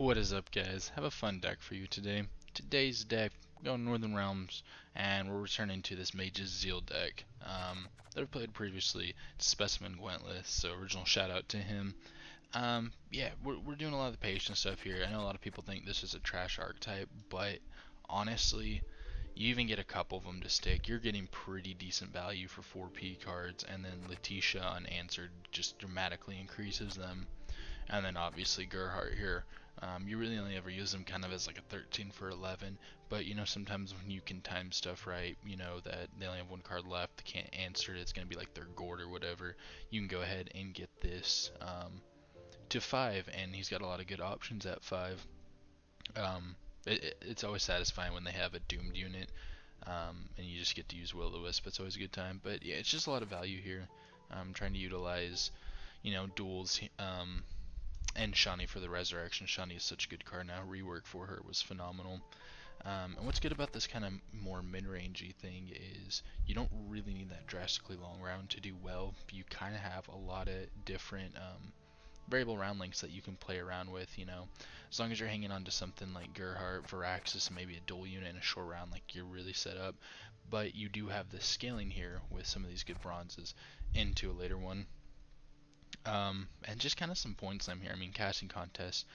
What is up, guys? Have a fun deck for you today. Today's deck, going Northern Realms, and we're returning to this Mage's Zeal deck that I've played previously. It's Specimen Gwentless, so original shout out to him. Yeah, we're doing a lot of the patient stuff here. I know a lot of people think this is a trash archetype, but honestly, you even get a couple of them to stick. You're getting pretty decent value for 4P cards, and then Letitia Unanswered just dramatically increases them. And then obviously Gerhardt here. You really only ever use them kind of as like a 13 for 11, but you know, sometimes when you can time stuff right, you know that they only have one card left, they can't answer it, it's going to be like their gourd or whatever, you can go ahead and get this to 5, and he's got a lot of good options at 5. It's always satisfying when they have a doomed unit, and you just get to use Will-O-Wisp. It's always a good time, but yeah, it's just a lot of value here. I'm trying to utilize, you know, duels, and Shani for the Resurrection. Shani is such a good card now. Rework for her was phenomenal. And what's good about this kind of more mid-rangey thing is you don't really need that drastically long round to do well. You kind of have a lot of different variable round lengths that you can play around with, you know. As long as you're hanging on to something like Gerhardt, Varaxis, maybe a dual unit in a short round, like you're really set up. But you do have the scaling here with some of these good bronzes into a later one. And just kind of some points I'm here. I mean, casting contest,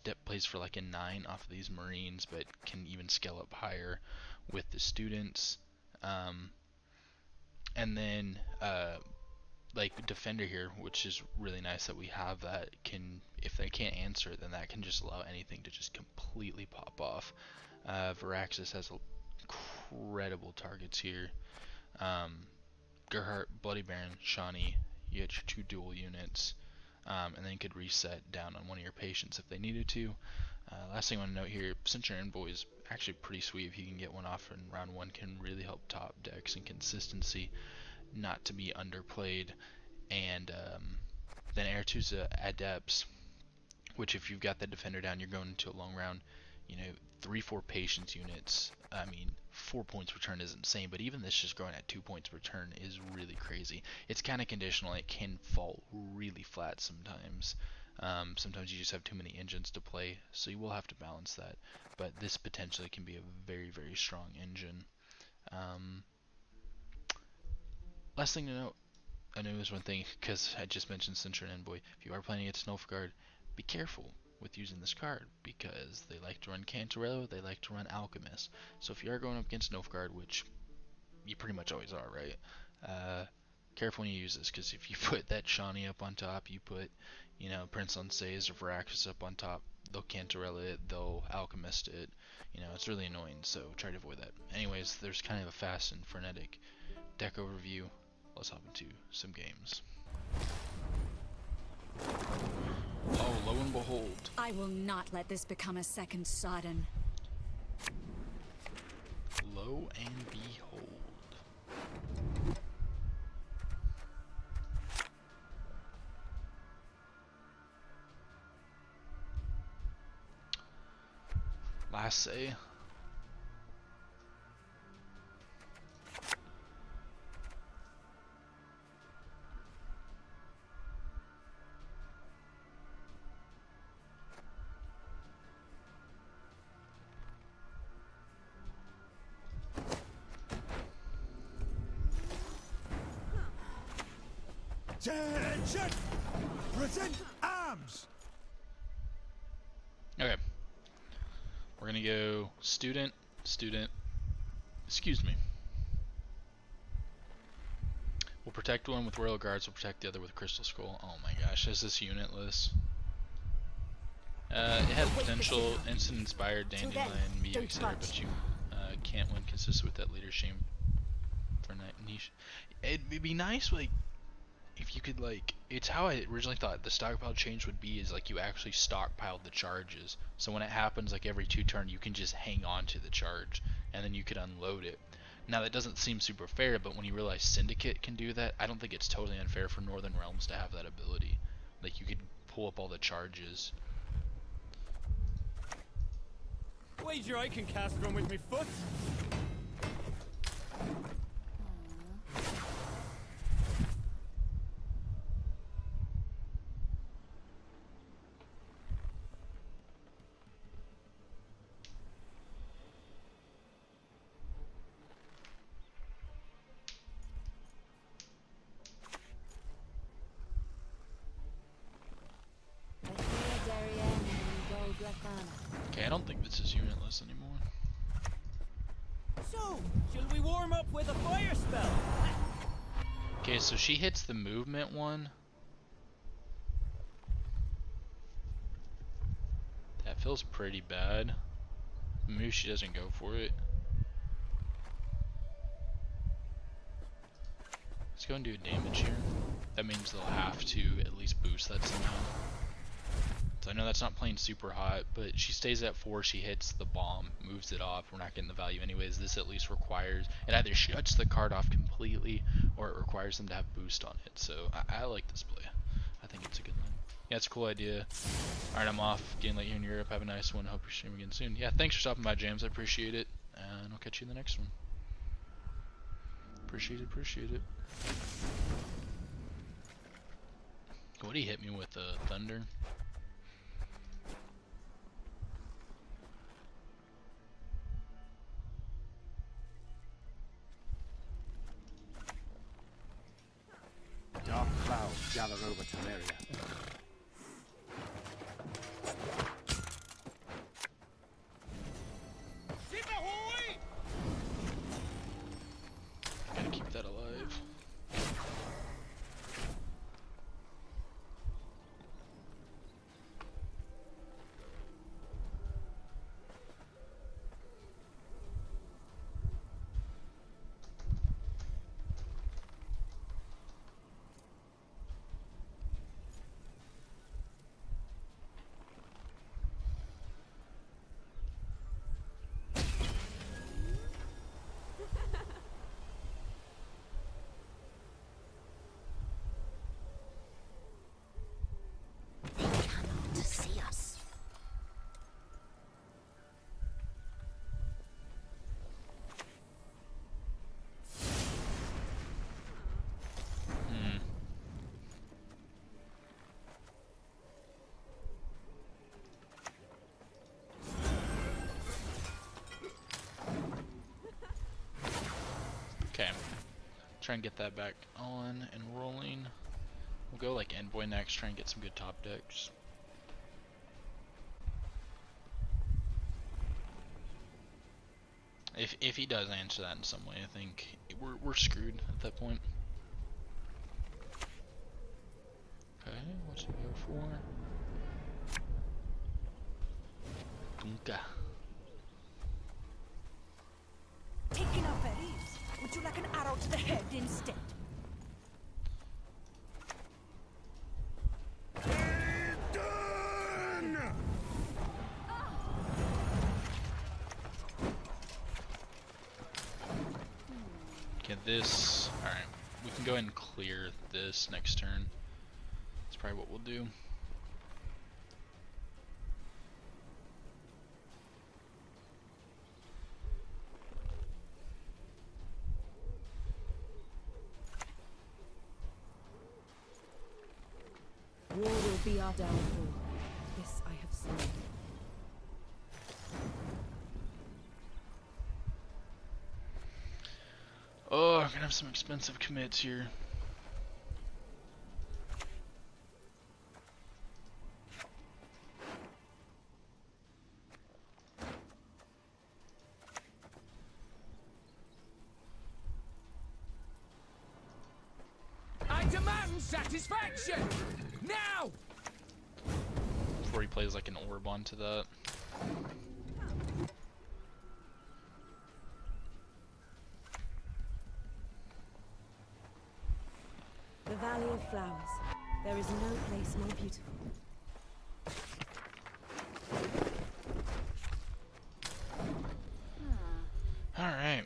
depth plays for like a 9 off of these Marines, but can even scale up higher with the students. And then like defender here, which is really nice that we have that. Can, if they can't answer, then that can just allow anything to just completely pop off. Varaxis has incredible targets here. Gerhardt, Bloody Baron, Shani. You get your 2 dual units, and then you could reset down on one of your patients if they needed to. Last thing I want to note here, Century Envoy is actually pretty sweet. If you can get one off in round 1, can really help top decks and consistency, not to be underplayed. And then Air 2's Adepts, which if you've got that defender down, you're going into a long round. You know, 3-4 patience units. I mean, 4 points per turn is insane, but even this just growing at 2 points per turn is really crazy. It's kind of conditional. It can fall really flat sometimes. Sometimes you just have too many engines to play, so you will have to balance that. But this potentially can be a very, very strong engine. Last thing to note, I know there's one thing, because I just mentioned Century Envoy. If you are playing against Nilfgaard, be careful with using this card, because they like to run Cantorello, they like to run Alchemist. So if you are going up against Nilfgaard, which you pretty much always are, right? Careful when you use this, because if you put that Shani up on top, you put, you know, Prince Unsays or Varaxis up on top, they'll Cantorella it, they'll Alchemist it. You know, it's really annoying, so try to avoid that. Anyways, there's kind of a fast and frenetic deck overview. Let's hop into some games. Oh, lo and behold. I will not let this become a second Sodden. Lo and behold. Last say. Attention! Present arms! Okay. We're gonna go student, excuse me. We'll protect one with Royal Guards, we'll protect the other with Crystal Skull. Oh my gosh, is this unitless? It had potential, instant inspired, dandelion, me, etc., but you can't win consistent with that leadership for niche. It'd be nice, like, if you could, like, it's how I originally thought the stockpile change would be, is like you actually stockpiled the charges, so when it happens like every 2 turns, you can just hang on to the charge and then you could unload it. Now that doesn't seem super fair, but when you realize Syndicate can do that, I don't think it's totally unfair for Northern Realms to have that ability. Like, you could pull up all the charges. Wager I can cast from with me foot. don't think this is unitless anymore. So, shall we warm up with a fire spell? Okay, so she hits the movement one. That feels pretty bad. Maybe she doesn't go for it. Let's go and do damage here. That means they'll have to at least boost that somehow. So I know that's not playing super hot, but she stays at 4, she hits the bomb, moves it off. We're not getting the value anyways. This at least requires, it either shuts the card off completely, or it requires them to have boost on it. So I like this play. I think it's a good one. Yeah, it's a cool idea. Alright, I'm off. Getting late here in Europe. Have a nice one. Hope you're streaming again soon. Yeah, thanks for stopping by, James. I appreciate it. And I'll catch you in the next one. Appreciate it, appreciate it. What he hit me with, thunder? Dark clouds gather over Temeria. Gotta keep that alive. To see us. Okay. Try and get that back on and rolling. We'll go like Envoy next, try and get some good top decks. If he does answer that in some way, I think we're screwed at that point. Okay, what's he go for? Dunka. Taking our berries. Would you like an arrow to the head instead? Done! Get this. Alright, we can go ahead and clear this next turn. That's probably what we'll do. War will be our downfall. This I have seen. Oh, I'm gonna have some expensive commits here. I demand satisfaction! Now! Before he plays like an orb onto that. The Valley of Flowers. There is no place more beautiful. Alright.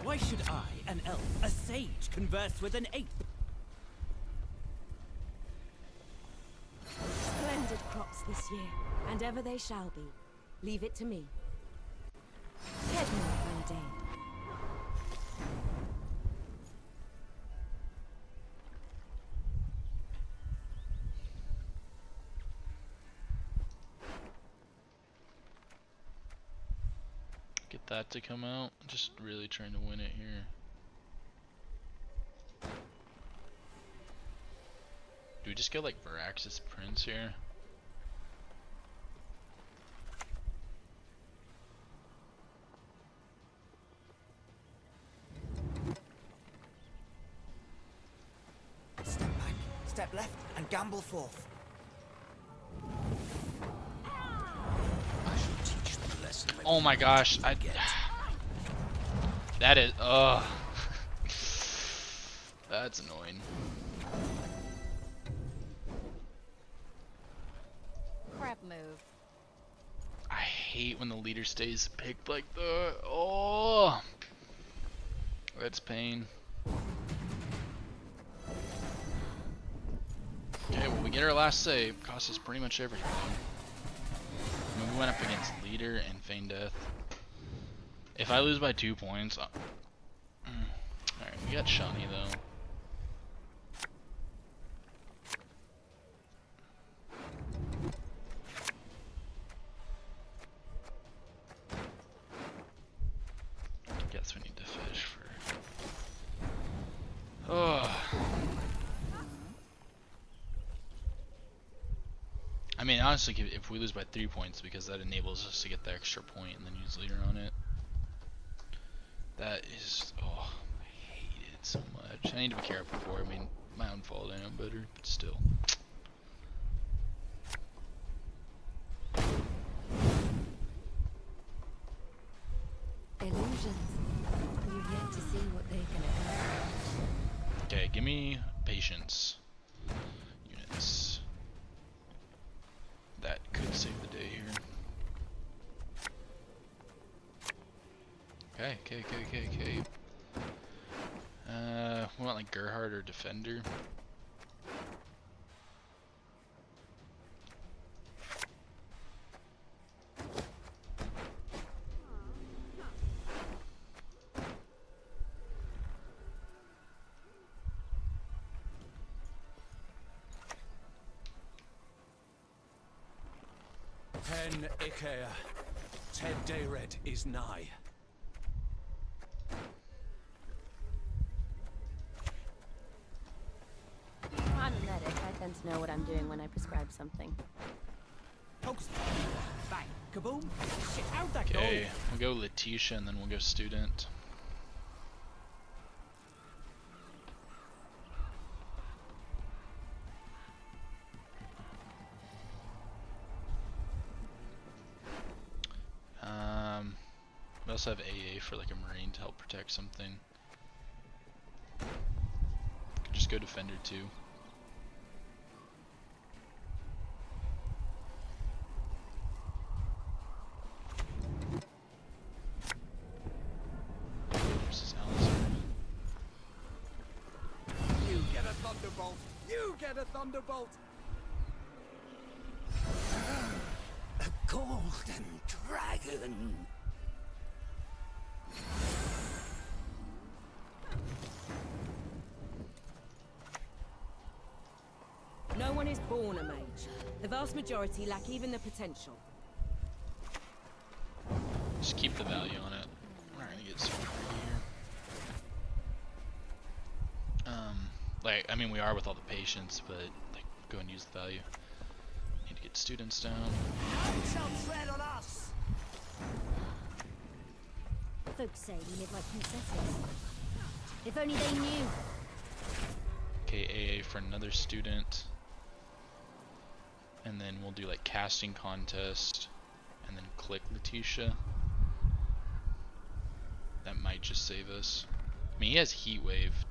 Why should I, an elf, a sage, converse with an ape? Splendid crops this year, and ever they shall be. Leave it to me. Head north, Vanadane. Get that to come out. Just really trying to win it here. Do we just go like Varaxis Prince here? Step back, step left, and gamble forth. I shall teach them a lesson. Oh my gosh, that is, that's annoying. Crap move. I hate when the leader stays picked like that. Oh, that's pain. Okay, well we get our last save. Cost us pretty much everything. I mean, we went up against leader and feign death. If I lose by 2 points, alright, we got Shani though. Guess we need to fish for. Oh. I mean, honestly, if we lose by 3 points, because that enables us to get the extra point and then use leader on it. That is, oh, I hate it so much. I need to be careful for it. I mean, my own fault, I know better, but still. Illusions. You've yet to see what they can accomplish. Okay, give me patience units. That could save the day here. Okay. We want like Gerhard or Defender. Pen Ikea. Ted Dayred is nigh. I'm a medic. I tend to know what I'm doing when I prescribe something. Pokes. Bang. Kaboom. Shit, how'd that go? Okay, we'll go Letitia and then we'll go Student. We also have AA for like a Marine to help protect something. Could just go Defender too. Versus Alistair. You get a thunderbolt. You get a thunderbolt. A golden dragon. No one is born a mage. The vast majority lack even the potential. Just keep the value on it. We're not gonna get super greedy here. Like, I mean, we are with all the patience, but like, go and use the value. Need to get students down. None shall tread on us. Folks say we live like princesses. If only they knew. Okay, AA for another student. And then we'll do like casting contest. And then click Letitia. That might just save us. I mean, he has Heat Wave.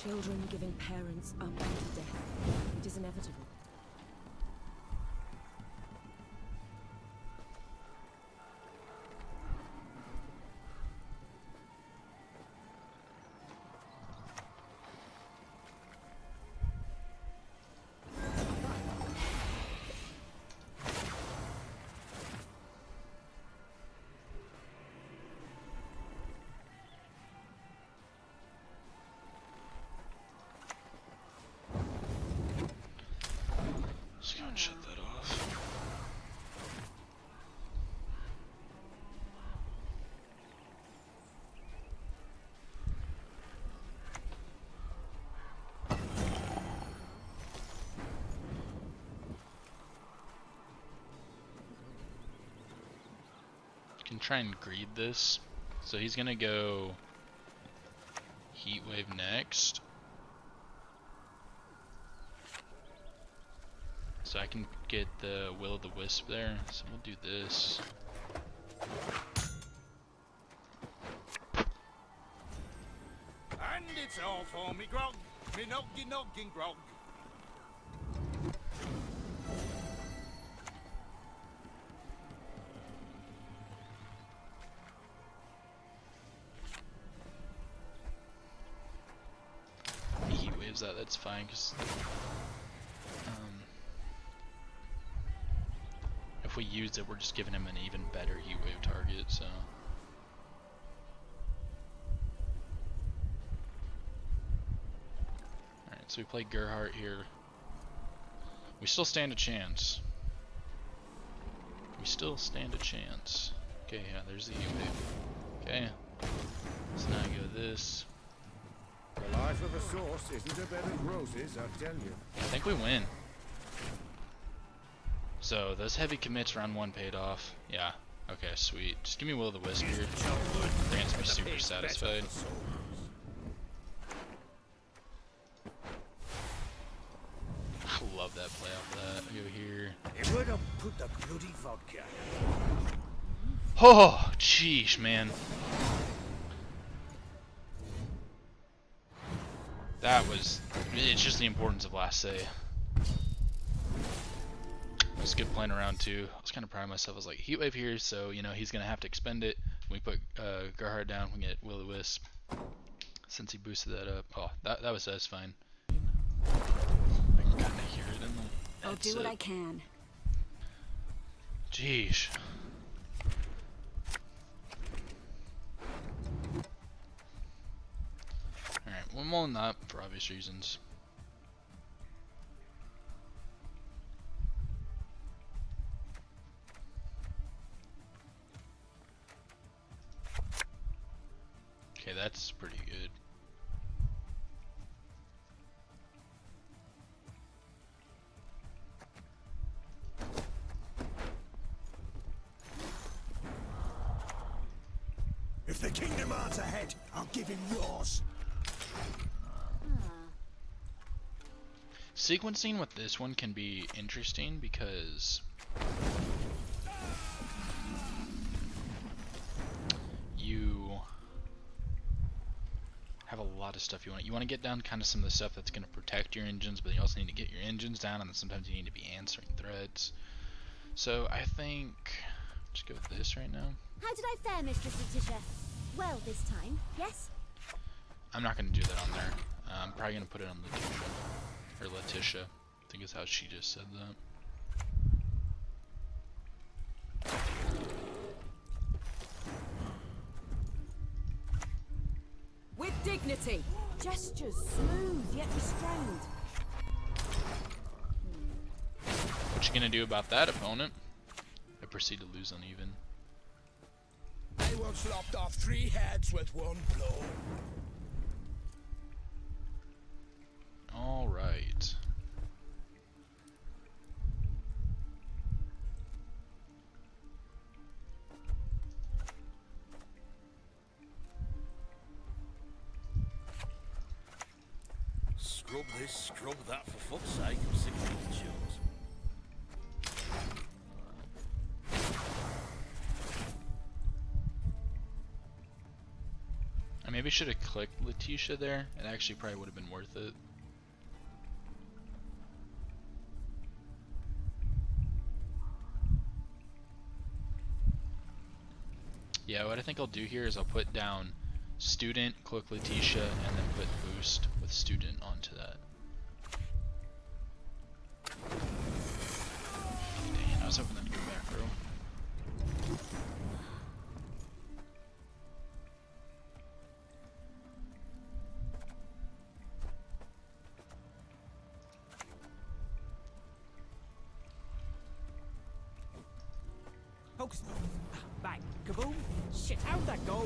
Children giving parents up to death. It is inevitable. Can try and greed this. So he's gonna go Heat Wave next. So I can get the Will-o'-the-Wisp there. So we'll do this. And it's all for me grog, me noggin grog. He Heat Waves that, that's fine, because if we use it, we're just giving him an even better Heat Wave target, so. Alright, so we play Gerhardt here. We still stand a chance. We still stand a chance. Okay, yeah, there's the Heat Wave. Okay. So now I go this. The life of a source isn't a bed of roses, I tell you. I think we win. So those heavy commits round 1 paid off. Yeah. Okay, sweet. Just give me Will-o'-the-Wisp here. Grant's be super satisfied. I love that play off that. I go here. It would have put the bloody vodka. Oh, jeez, man. That was... It's just the importance of last say. It was good playing around too. I was kind of proud of myself. I was like, Heat Wave here, so you know he's gonna have to expend it. When we put Gerhardt down, we get Will-o'-Wisp. Since he boosted that up. Oh, that was satisfying. I can kind of hear it in the I'll do what I can. Jeez. Alright, we're mulling that for obvious reasons. Okay, that's pretty good. If the Kingdom Hearts ahead, I'll give him yours. Sequencing with this one can be interesting because you have a lot of stuff you want. You want to get down kind of some of the stuff that's going to protect your engines, but you also need to get your engines down, and then sometimes you need to be answering threats. So I think just go with this right now. How did I fare, Mistress Letitia? Well this time, yes? I'm not going to do that on there. I'm probably going to put it on Letitia. Or Letitia. I think is how she just said that. With dignity. Gestures smooth yet restrained. What you going to do about that, opponent? I proceed to lose uneven. I once lopped off 3 heads with 1 blow. Alright. Scrub this, scrub that, for fuck's sake, I'm sick of these chills. I maybe should have clicked Letitia there. It actually probably would have been worth it. Yeah, what I think I'll do here is I'll put down student, click Letitia, and then put boost with student onto that. Dang it, I was hoping that'd go back row. Hocus pocus. Bang. Kaboom. Shit, how'd that go?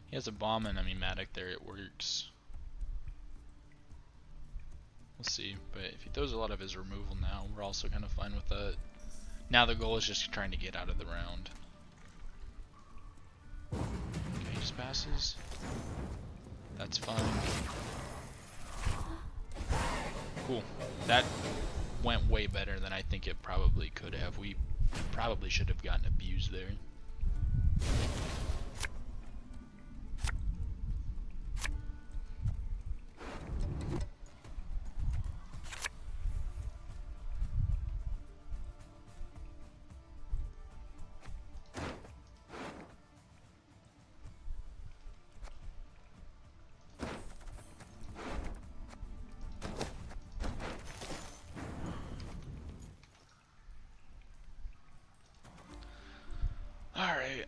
He has a bomb and a pneumatic there, it works. We'll see, but if he throws a lot of his removal now, we're also kind of fine with that. Now the goal is just trying to get out of the round. Okay, he just passes. That's fine. Cool. That went way better than I think it probably could have. We probably should have gotten abused there. Alright.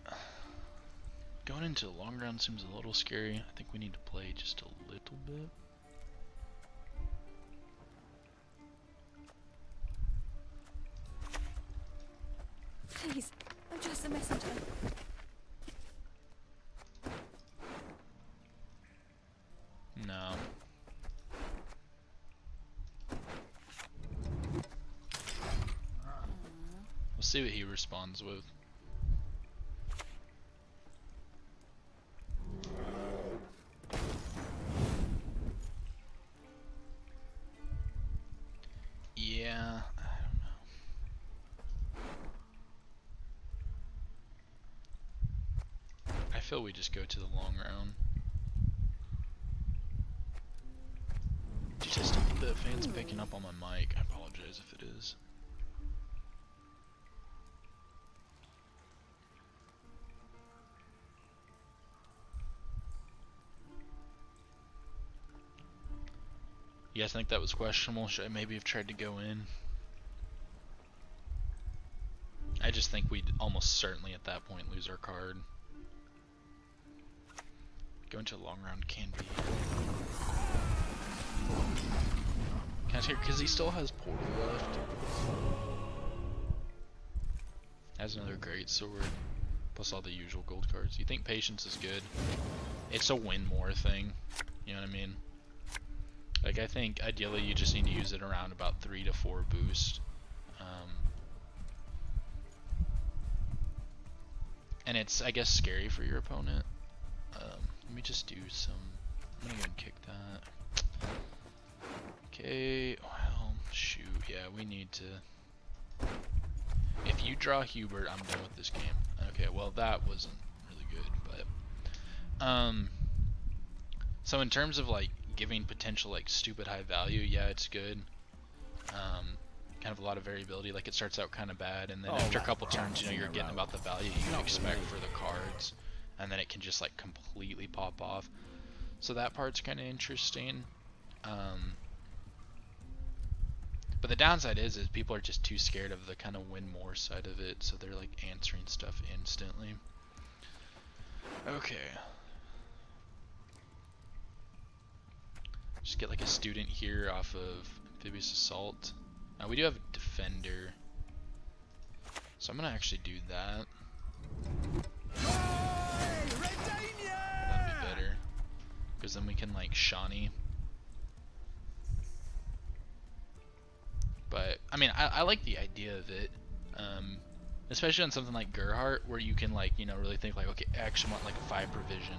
Going into the long round seems a little scary. I think we need to play just a little bit. Please, I'm just a messenger. No. We'll see what he responds with. Yeah, I don't know. I feel we just go to the long round. Dude, I still think the fan's picking up on my mic. I apologize if it is. You guys think that was questionable? Should I maybe have tried to go in? I just think we'd almost certainly at that point lose our card. Going to a long round can be. Can I scare? Because he still has portal left. Has another great sword. Plus all the usual gold cards. You think patience is good? It's a win more thing. You know what I mean? Like, I think ideally you just need to use it around about 3 to 4 boost. And it's, I guess, scary for your opponent. Let me just do some... I'm gonna go and kick that. Okay, well, shoot, yeah, we need to... If you draw Hubert, I'm done with this game. Okay, well, that wasn't really good, but... So in terms of, like, giving potential like stupid high value, yeah, it's good. Kind of a lot of variability. Like it starts out kind of bad, and then after a couple turns, you know, you're getting about the value you expect for the cards, and then it can just like completely pop off. So that part's kind of interesting. But the downside is people are just too scared of the kind of win more side of it, so they're like answering stuff instantly. Okay. Just get like a student here off of Amphibious Assault. We do have a defender, so I'm gonna actually do that. That'll be better, because then we can like Shawnee. But I mean, I like the idea of it, especially on something like Gerhardt, where you can like, you know, really think like, okay, I actually want like 5 provision.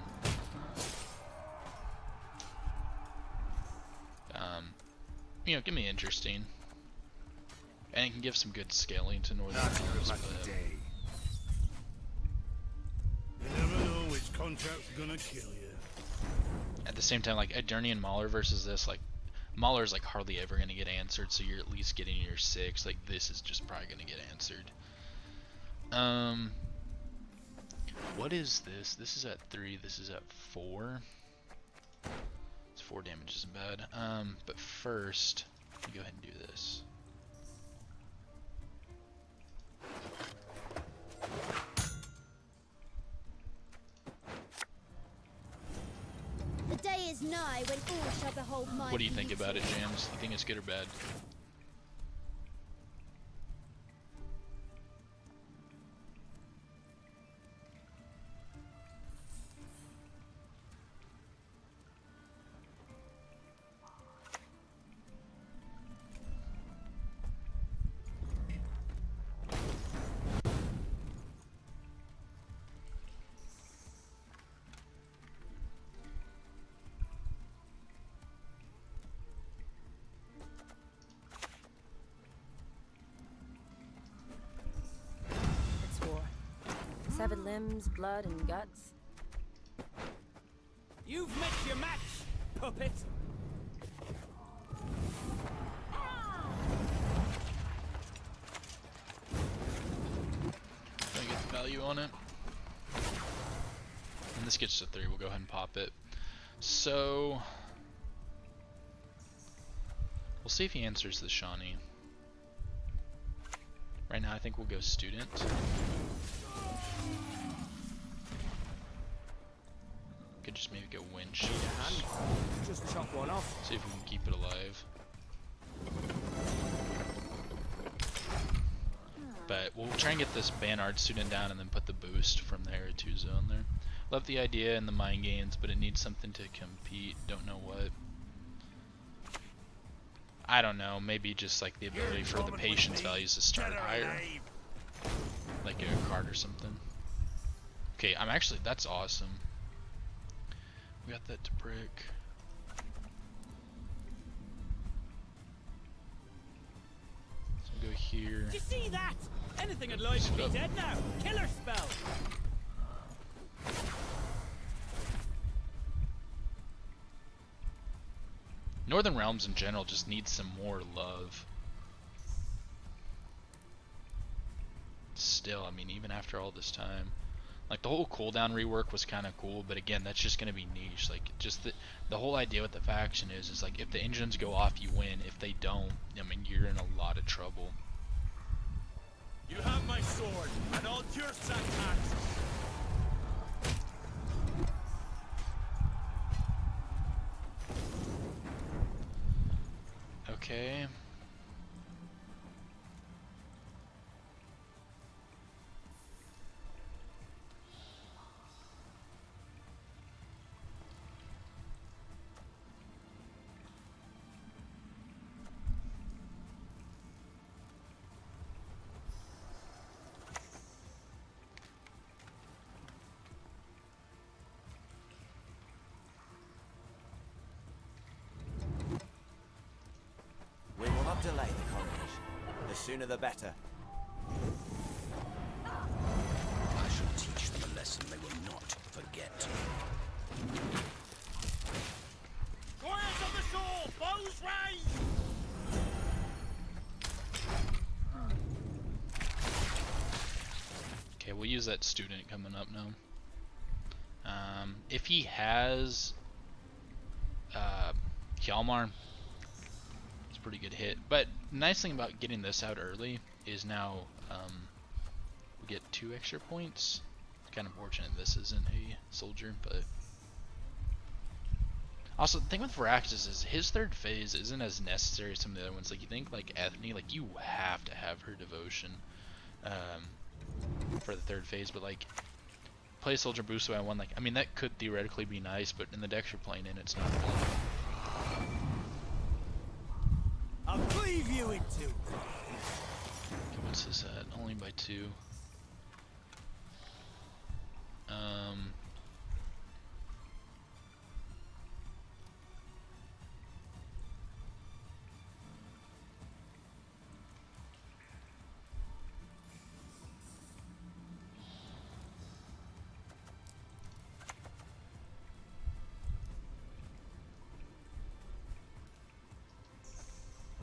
You know, give me interesting. And it can give some good scaling to Northern Wars, but... You never know which contract's gonna kill you. At the same time, like, Adurni and Mahler versus this, like, Mahler's, like, hardly ever gonna get answered, so you're at least getting your 6. Like, this is just probably gonna get answered. What is this? This is at 3, this is at 4. 4 damage isn't bad. But first, let me go ahead and do this. The day is nigh when all shall behold my What do you think beauty. about it, Jams? You think it's good or bad? Severed limbs, blood, and guts. You've met your match, puppet. Trying to get the value on it. And this gets to 3, we'll go ahead and pop it. So we'll see if he answers the Shawnee. Right now I think we'll go student. Could just maybe go wind shears. Just chop one off. See if we can keep it alive. But we'll try and get this Banard student down and then put the boost from the Era 2 zone there. Love the idea and the mind gains, but it needs something to compete. Don't know what. I don't know, maybe just like the ability for the patience values to start higher. Like a card or something. Okay, that's awesome. We got that to brick. So we'll go here. Did you see that? Anything alive would be dead now. Killer spell. Northern Realms in general just need some more love. Still, I mean, even after all this time. Like, the whole cooldown rework was kind of cool, but again, that's just going to be niche. Like, just the whole idea with the faction is like, if the engines go off, you win. If they don't, I mean, you're in a lot of trouble. You have my sword, and all your attacks. Okay. We will not delay the coronation. The sooner the better. I shall teach them a lesson they will not forget. Warriors of the sword, bows raised! Okay, we'll use that student coming up now. If he has Hjalmar, it's a pretty good hit. But the nice thing about getting this out early is now we get 2 extra points. It's kind of fortunate this isn't a soldier, but also the thing with Varaxis is his 3rd phase isn't as necessary as some of the other ones. Like, you think like Ethne, like you have to have her devotion for the 3rd phase, but like play soldier boost by 1, like I mean that could theoretically be nice, but in the decks you're playing in, it's not really. I'll cleave you in two. Okay, what's this at? Only by 2.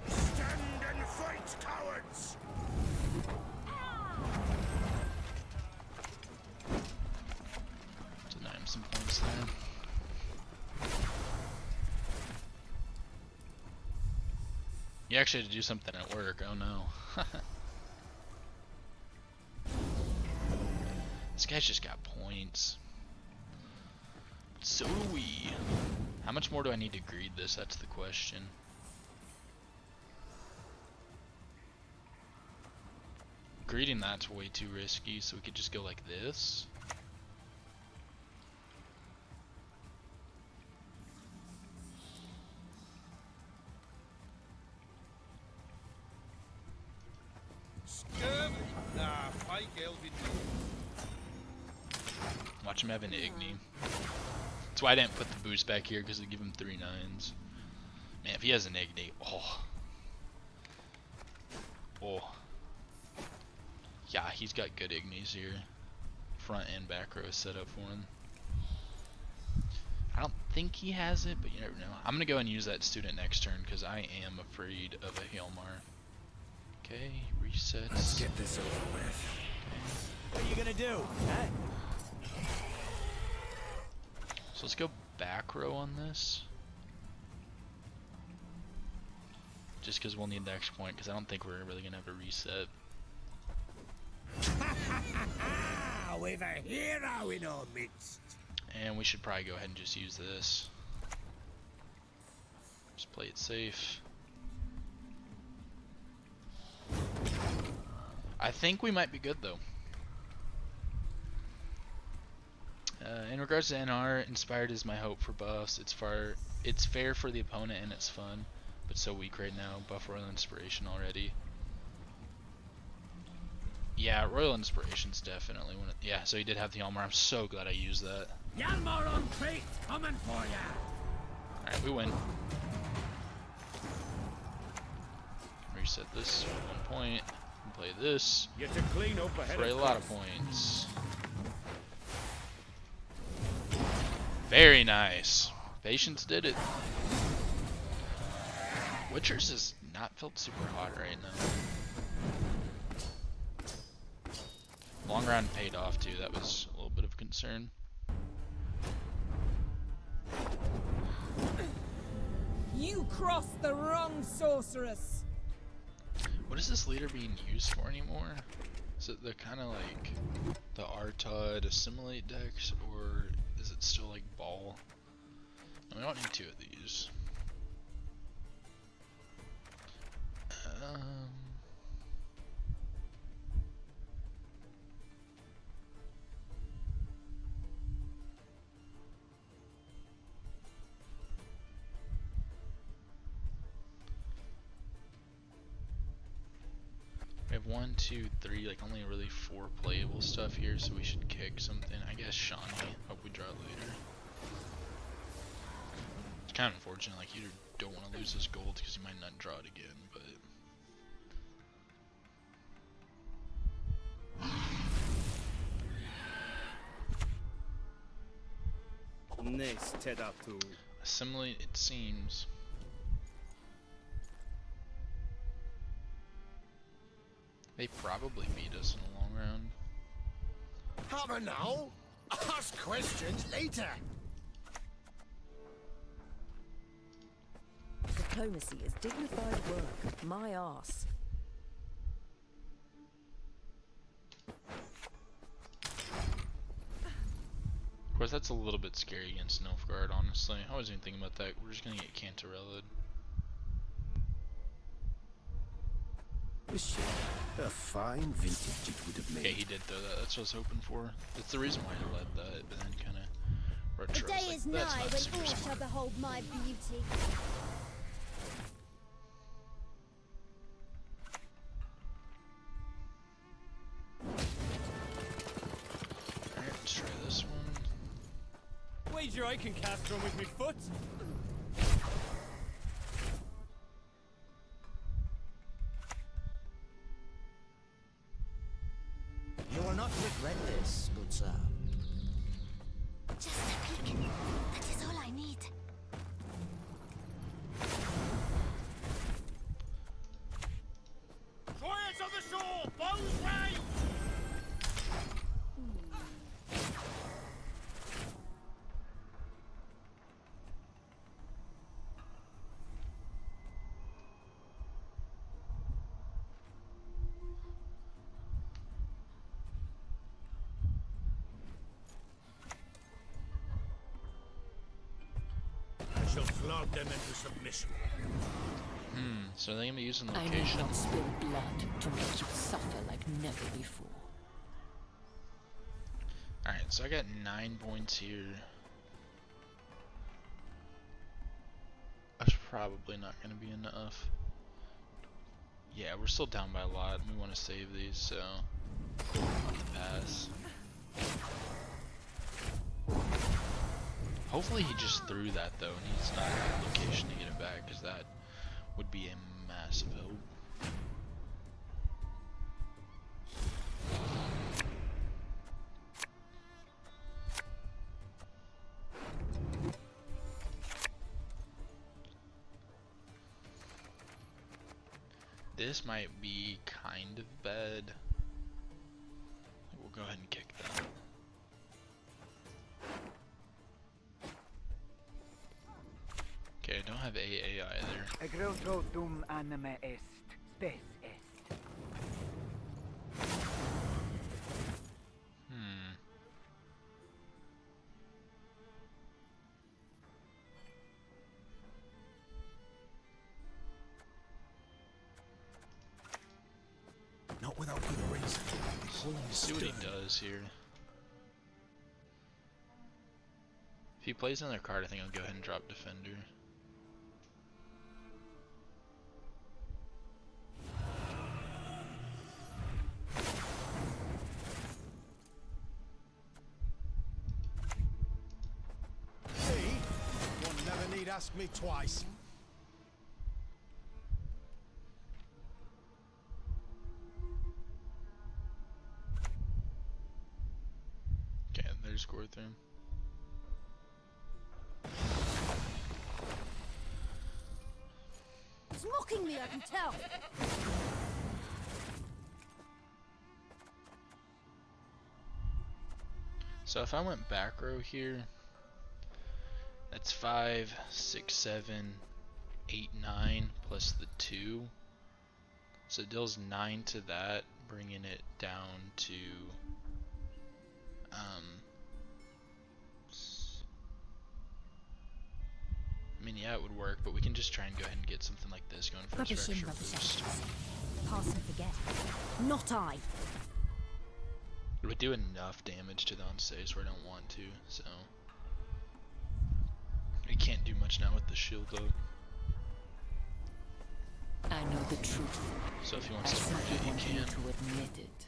Stand and fight, cowards! Deny him some points there. You actually had to do something at work. Oh no. This guy's just got points. So do we. How much more do I need to greed this? That's the question. Greeting that's way too risky, so we could just go like this. Scurvy? Nah, fake Elvin. Watch him have an Igni. That's why I didn't put the boost back here, because it'd give him 3 9s. Man, if he has an Igni, oh. Oh. Yeah, he's got good Ignis here. front and back row set up for him. I don't think he has it, but you never know. I'm gonna go and use that student next turn because I am afraid of a Hailmar. Okay, resets. Let's get this over with. What are you gonna do, huh? So let's go back row on this. Just because we'll need the extra point, because I don't think we're really going to have a reset. We've a hero in our midst. And we should probably go ahead and just use this. Just play it safe. I think we might be good though. In regards to NR, inspired is my hope for buffs. It's fair for the opponent and it's fun, but so weak right now. Buff Royal Inspiration already. Yeah, Royal Inspiration's definitely one. Yeah, so he did have the Elmar. I'm so glad I used that. Yalmar on crate, coming for ya. All right, we win. Reset this 1 point. Play this You're to clean up ahead for a of lot of cross. points. Very nice. Patience did it. Witchers has not felt super hot right now. Long round paid off too. That was a little bit of concern. You crossed the wrong sorceress. What is this leader being used for anymore? Is it the kind of like the Artod assimilate decks, or is it still like ball? No, we don't need two of these. We have 1, 2, 3, like only really 4 playable stuff here, so we should kick something. I guess Shawnee. Hope we draw it later. It's kind of unfortunate, like you don't want to lose this gold because you might not draw it again, but assimilate it seems. They probably beat us in the long round. Have a now. Ask questions later. Diplomacy is dignified work. My arse. Of course, that's a little bit scary against Nilfgaard, honestly. I wasn't even thinking about that. We're just gonna get Cantarellaed. A fine vintage it would have made. Okay, he did throw that. That's what I was hoping for. That's the reason why I led that, but then kind of The retro. day is Like, that's nigh not when super all shall smart. behold my beauty. Alright, let's try this one. Wager I can cast from with me foot. You will not regret this, good sir. Just a peek. That is all I need. Giants of the shore, bows raised. I shall flog them into submission. So they're gonna be using I location. will not spill blood to make you suffer like never before. Alright, so I got 9 points here. That's probably not gonna be enough. Yeah, we're still down by a lot. We want to save these, so on the pass. Hopefully he just threw that though, and he's not in location to get it back, because that would be a massive help. This might be kind of bad. We'll go ahead and kick that. Okay, I don't have AA either. Egreutro dum anima est, spes est. Not without good reason. Holy See what he does here. If he plays another card, I think I'll go ahead and drop Defender. Me? One never need ask me twice. Okay, there's Gorthrim. He's mocking me, I can tell. So if I went back row here, that's 5, 6, 7, 8, 9 plus the 2. So it deals 9 to that, bringing it down to I mean, yeah, it would work, but we can just try and go ahead and get something like this going for a Rubbish in, structure rubbish boost. out. Pass and forget. Not I. It would do enough damage to the unsaves where I don't want to, so we can't do much now with the shield though. I know the truth. So if he wants to merge it, he can. To admit it.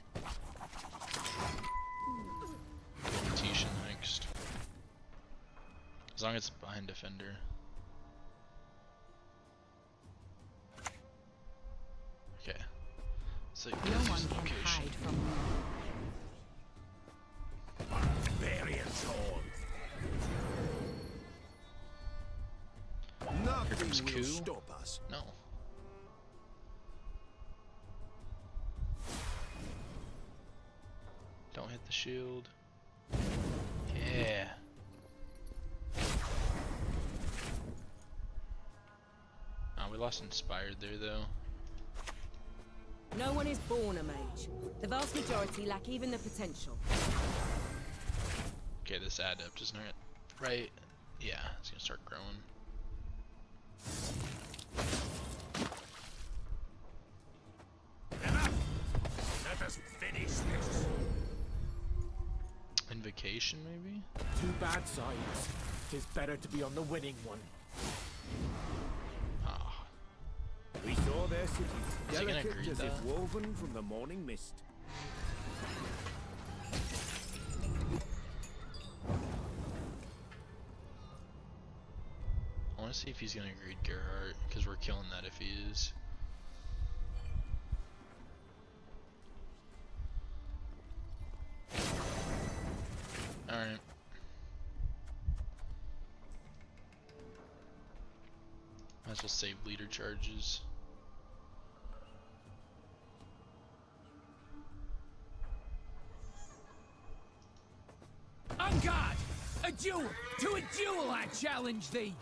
Tisha next. As long as it's behind Defender. Okay. So No one can hide from me. Barbarians horn. Nothing comes will Coup. stop us. No. Don't hit the shield. Yeah. Oh, we lost Inspired there though. No one is born a mage. The vast majority lack even the potential. Okay, this adept isn't it? Right? Yeah, it's gonna start growing. Let us finish this. Invocation maybe? Two bad sides. Tis better to be on the winning one. Ah. We saw their cities, Is he gonna delicate greed as that? if woven from the morning mist. I wanna see if he's gonna greed Gerhardt, because we're killing that if he is. Alright. Might as well save leader charges. On guard! A duel! To a duel I challenge thee!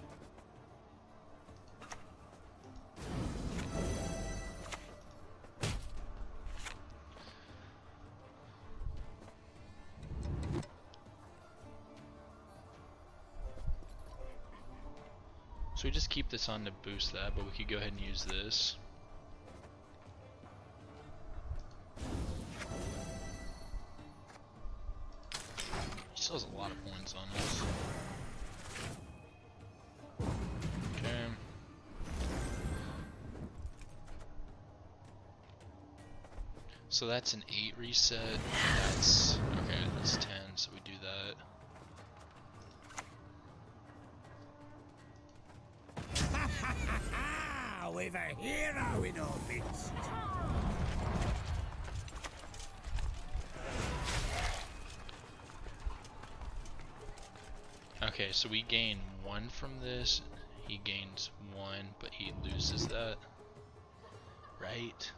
So we just keep this on to boost that, but we could go ahead and use this. He still has a lot of points on us. Okay. So that's an 8 reset. That's okay, that's 10, so we do that. We've a hero in our midst. Okay, so we gain 1 from this. He gains 1, but he loses that. Right?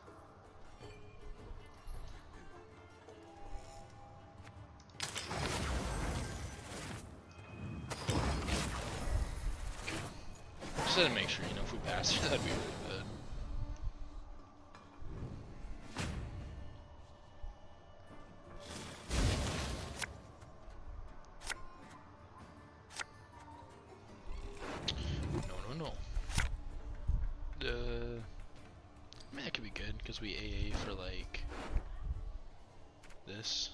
Just had to make sure, you know, if we pass here, that'd be really bad. No. I mean, that could be good, because we AA for, like, this.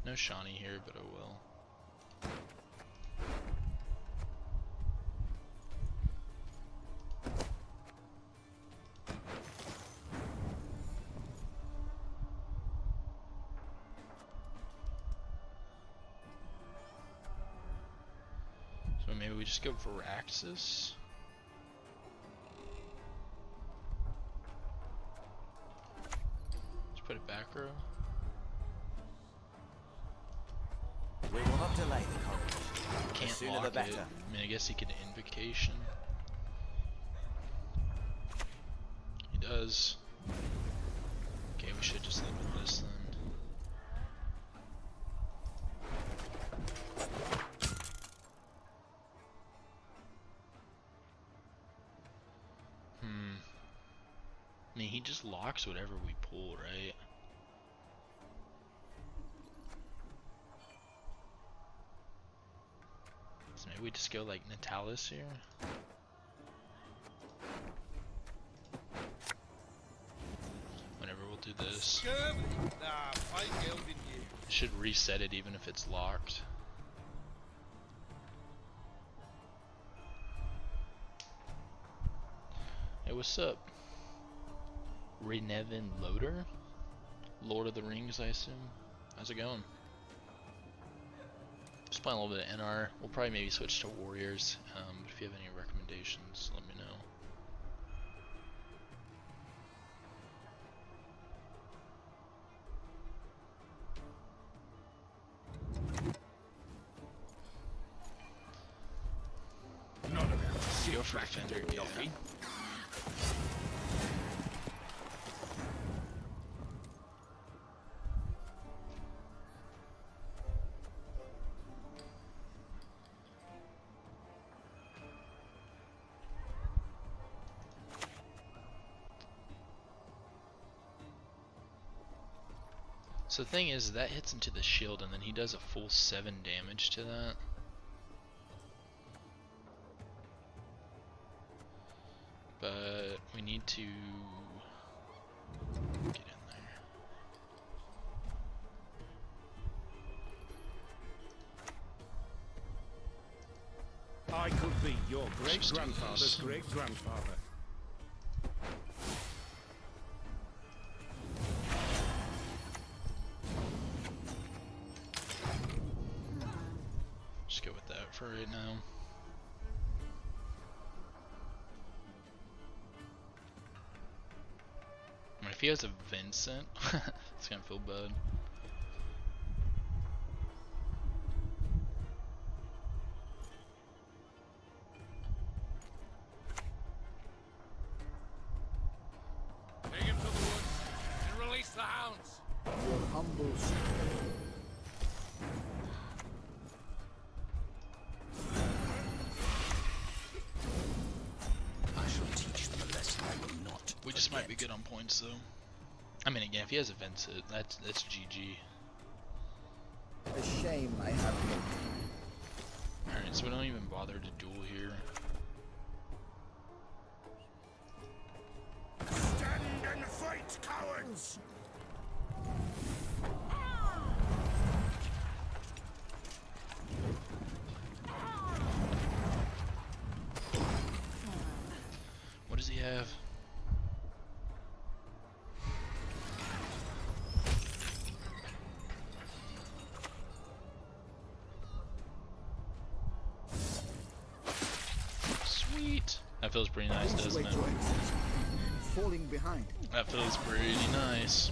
No Shawnee here, but oh well. So maybe we just go Varaxis. Just put it back row. We will not delay the coronation. Can't The sooner lock the better. it. I mean, I guess he could invocation. He does. Okay, we should just leave with this then. I mean, he just locks whatever we pull, right? So maybe we just go like Natalis here. Whenever we'll do this. Scurvy? Nah, fine girl, didn't you? It should reset it even if it's locked. Hey, what's up? Renevin Loader? Lord of the Rings, I assume. How's it going? Just playing a little bit of NR. We'll probably maybe switch to Warriors. If you have any recommendations, let me know. None of you. Go for Defender, yeah. So the thing is, that hits into the shield and then he does a full 7 damage to that. But we need to get in there. I could be your Let's just do great-grandfather's this. great-grandfather. Just go with that for right now. I mean, if he has a Vincent, it's gonna feel bad. Take him to the woods and release the hounds. Your humble I shall teach them a lesson I will not. We just might be good on points though. I mean, again, if he has a Vincent, that's GG. a shame I have no Alright, so we don't even bother to duel here. Stand and fight, cowards! What does he have? Sweet. That feels pretty nice, doesn't it? falling behind. That feels pretty nice.